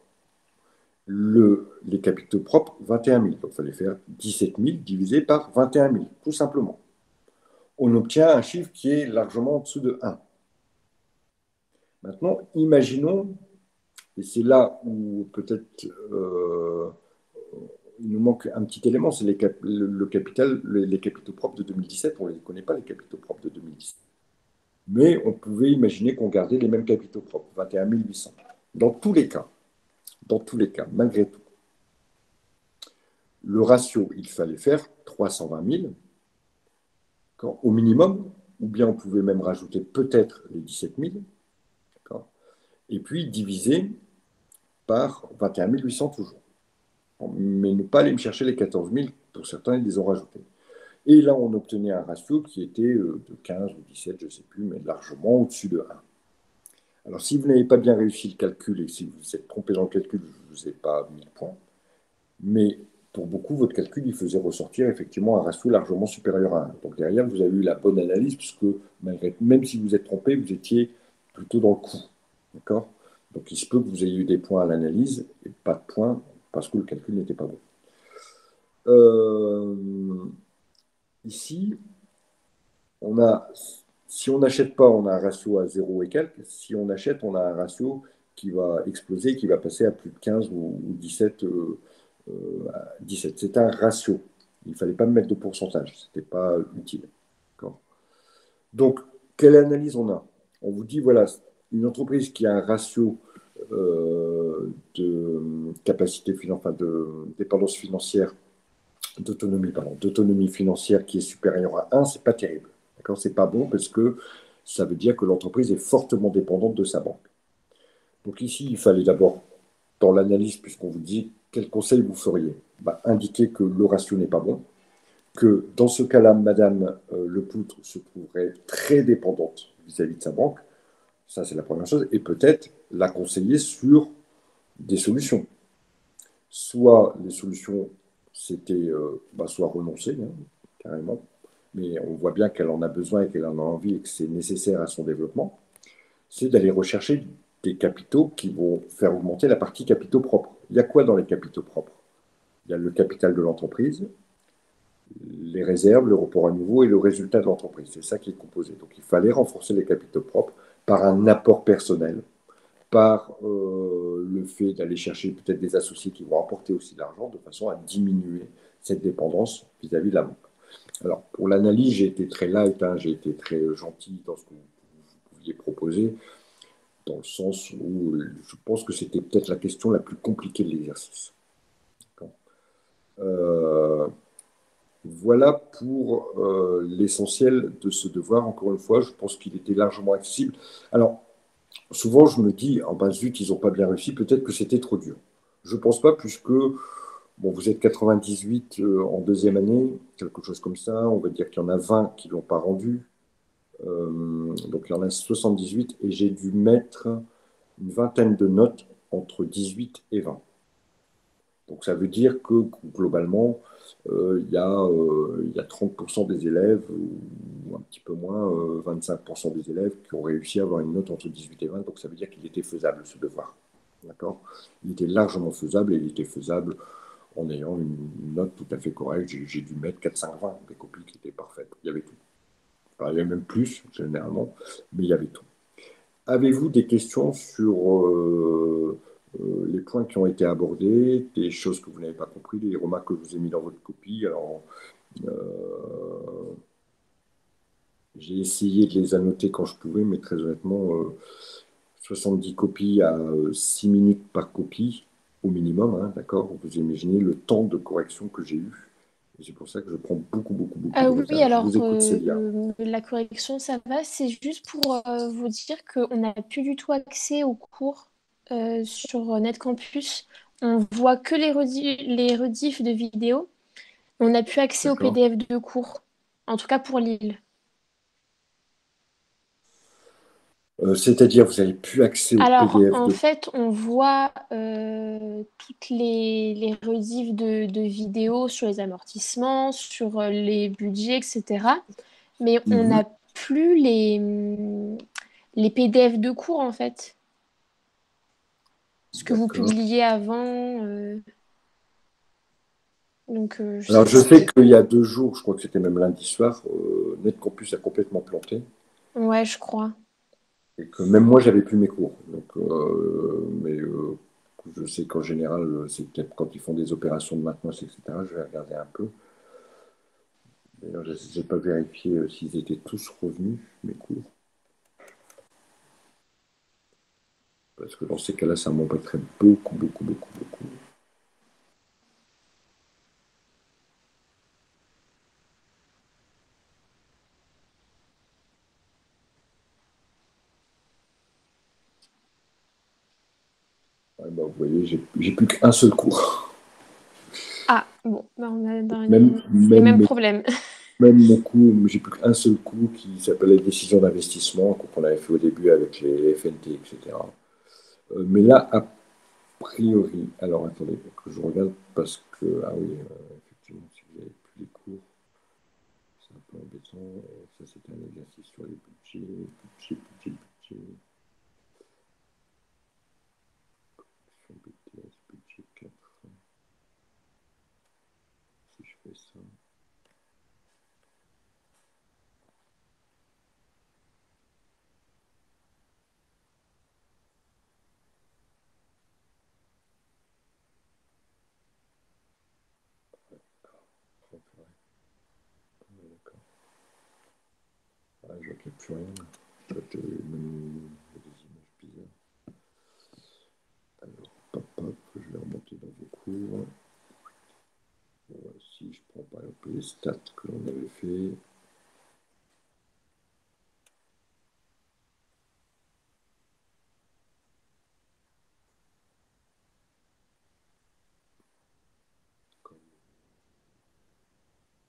Les capitaux propres, 21 000. Donc, il fallait faire 17 000 divisé par 21 000, tout simplement. On obtient un chiffre qui est largement en dessous de 1. Maintenant, imaginons, et c'est là où peut-être il nous manque un petit élément, c'est le capital, les capitaux propres de 2017. On ne les connaît pas, les capitaux propres de 2017. Mais on pouvait imaginer qu'on gardait les mêmes capitaux propres, 21 800. Dans tous les cas, malgré tout, le ratio, il fallait faire 320 000 au minimum ou bien on pouvait même rajouter peut-être les 17 000, et puis diviser par 21 800 toujours. Mais ne pas aller me chercher les 14 000, pour certains, ils les ont rajoutés. Et là, on obtenait un ratio qui était de 15 ou 17, je ne sais plus, mais largement au-dessus de 1. Alors, si vous n'avez pas bien réussi le calcul et si vous vous êtes trompé dans le calcul, je ne vous ai pas mis le point. Mais pour beaucoup, votre calcul, il faisait ressortir effectivement un ratio largement supérieur à 1. Donc derrière, vous avez eu la bonne analyse, puisque même si vous êtes trompé, vous étiez plutôt dans le coup. D'accord? Donc il se peut que vous ayez eu des points à l'analyse et pas de points parce que le calcul n'était pas bon. Ici, si on n'achète pas, on a un ratio à 0 et quelques. Si on achète, on a un ratio qui va exploser, qui va passer à plus de 15 ou 17. 17. C'est un ratio. Il ne fallait pas me mettre de pourcentage. Ce n'était pas utile. Donc, quelle analyse on a? On vous dit, voilà, une entreprise qui a un ratio de capacité financière, enfin de dépendance financière, d'autonomie financière qui est supérieure à 1, c'est pas terrible. D'accord? C'est pas bon parce que ça veut dire que l'entreprise est fortement dépendante de sa banque. Donc ici, il fallait d'abord, dans l'analyse, puisqu'on vous dit quel conseil vous feriez, indiquer que le ratio n'est pas bon, que dans ce cas-là, Madame Lepoutre se trouverait très dépendante vis-à-vis de sa banque. Ça, c'est la première chose. Et peut-être la conseiller sur des solutions. Soit les solutions, c'était soit renoncer, hein, carrément, mais on voit bien qu'elle en a besoin et qu'elle en a envie et que c'est nécessaire à son développement, c'est d'aller rechercher des capitaux qui vont faire augmenter la partie capitaux propres. Il y a quoi dans les capitaux propres? Il y a le capital de l'entreprise, les réserves, le report à nouveau et le résultat de l'entreprise. C'est ça qui est composé. Donc il fallait renforcer les capitaux propres par un apport personnel, par le fait d'aller chercher peut-être des associés qui vont apporter aussi de l'argent de façon à diminuer cette dépendance vis-à-vis de la banque. Alors pour l'analyse, j'ai été très light, hein, j'ai été très gentil dans ce que vous pouviez proposer, dans le sens où je pense que c'était peut-être la question la plus compliquée de l'exercice. Voilà pour l'essentiel de ce devoir. Encore une fois, je pense qu'il était largement accessible. Alors, souvent, je me dis, oh ben zut, ils n'ont pas bien réussi, peut-être que c'était trop dur. Je ne pense pas, puisque bon, vous êtes 98 en deuxième année, quelque chose comme ça. On va dire qu'il y en a 20 qui ne l'ont pas rendu. Donc, il y en a 78 et j'ai dû mettre une vingtaine de notes entre 18 et 20. Donc, ça veut dire que globalement, il y a 30% des élèves, ou un petit peu moins, 25% des élèves qui ont réussi à avoir une note entre 18 et 20. Donc, ça veut dire qu'il était faisable, ce devoir. D'accord? Il était largement faisable et il était faisable en ayant une note tout à fait correcte. J'ai dû mettre 4, 5, 20, des copies qui étaient parfaites. Il y avait tout. Enfin, il y avait même plus, généralement, mais il y avait tout. Avez-vous des questions sur les points qui ont été abordés, des choses que vous n'avez pas compris, des remarques que je vous ai mis dans votre copie? Alors, j'ai essayé de les annoter quand je pouvais, mais très honnêtement, 70 copies à 6 minutes par copie, au minimum, hein, d'accord? Vous imaginez le temps de correction que j'ai eu. Et c'est pour ça que je prends beaucoup, beaucoup, beaucoup de Oui, retard. Je alors vous écoute, Célia. la correction, ça va. C'est juste pour vous dire qu'on n'a plus du tout accès aux cours sur NetCampus. On voit que les rediffs de vidéos. On n'a plus accès au D'accord. PDF de cours, en tout cas pour Lille. C'est-à-dire, vous n'avez plus accès au Alors, PDF en de... fait, on voit toutes les rediffs de vidéos sur les amortissements, sur les budgets, etc. Mais on Mhm. n'a plus les PDF de cours, en fait. Ce que vous D'accord. publiez avant. Donc, je Alors, sais je pas. sais qu'il y a 2 jours, je crois que c'était même lundi soir, NetCampus a complètement planté. Ouais, je crois. Et que même moi, j'avais plus mes cours. Donc, mais je sais qu'en général, c'est peut-être quand ils font des opérations de maintenance, etc. Je vais regarder un peu. D'ailleurs, je n'ai pas vérifié s'ils étaient tous revenus, mes cours. Parce que dans ces cas-là, ça m'embêterait beaucoup, beaucoup, beaucoup, beaucoup. Ouais, bah, vous voyez, j'ai plus qu'un seul cours. Ah, bon, bah, on a dans Même, les même, mêmes mes- problèmes. même mon cours, j'ai plus qu'un seul cours qui s'appelle les décisions d'investissement, qu'on avait fait au début avec les FNT, etc. Mais là, a priori, alors attendez, que je regarde parce que, ah oui, effectivement, si vous avez plus les cours, c'est un peu embêtant. Ça, c'était un exercice sur les budgets, sur BTS, budget 4. Si je fais ça. Oh, purée. Ouais, d'accord. Ah, je vois qu'il n'y a plus rien. Je vois même des images bizarres. Alors, papa, je vais remonter dans vos cours. Si je prends par exemple les stats que l'on avait fait.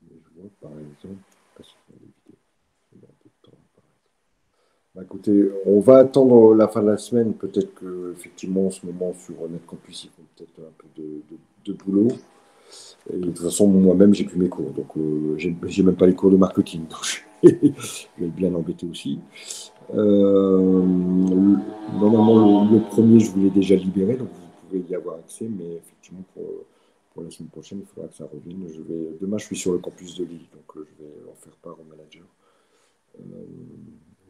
Mais je vois par exemple, parce qu'il y a des vidéos, ça met un peu de temps à apparaître. Bah, écoutez, on va attendre la fin de la semaine. Peut-être que effectivement en ce moment sur NetCampus, ils font peut-être un peu de boulot. Et de toute façon, moi-même, j'ai plus mes cours. Donc, j'ai même pas les cours de marketing. Donc, je vais être bien embêté aussi. Normalement, le premier, je vous l'ai déjà libéré, donc vous pouvez y avoir accès. Mais effectivement, pour la semaine prochaine, il faudra que ça revienne. Demain, je suis sur le campus de Lille, donc je vais en faire part au manager.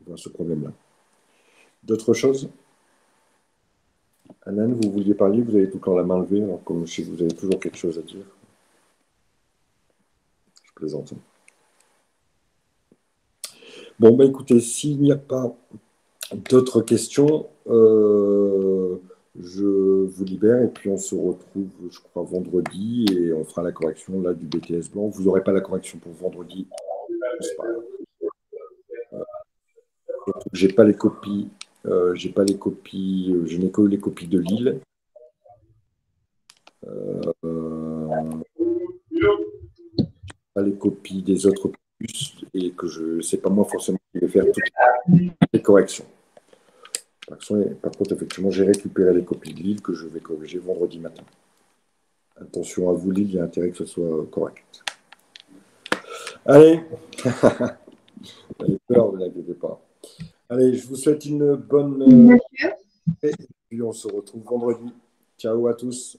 Dans ce problème-là. D'autres choses? Anan, vous vouliez parler, vous avez tout le temps la main levée, alors comme je sais que vous avez toujours quelque chose à dire. Je plaisante. Bon, bah écoutez, s'il n'y a pas d'autres questions, je vous libère et puis on se retrouve, je crois, vendredi et on fera la correction là du BTS blanc. Vous n'aurez pas la correction pour vendredi. C'est pas grave. J'ai pas les copies. J'ai pas les copies. Je n'ai que les copies de Lille. Euh, pas les copies des autres puces et que je sais pas moi forcément qui vais faire toutes les corrections. Par contre, effectivement, j'ai récupéré les copies de Lille que je vais corriger vendredi matin. Attention à vous, Lille, il y a intérêt que ce soit correct. Allez, vous avez peur, ne vous inquiétez pas. Allez, je vous souhaite une bonne Monsieur, et puis on se retrouve vendredi. Ciao à tous.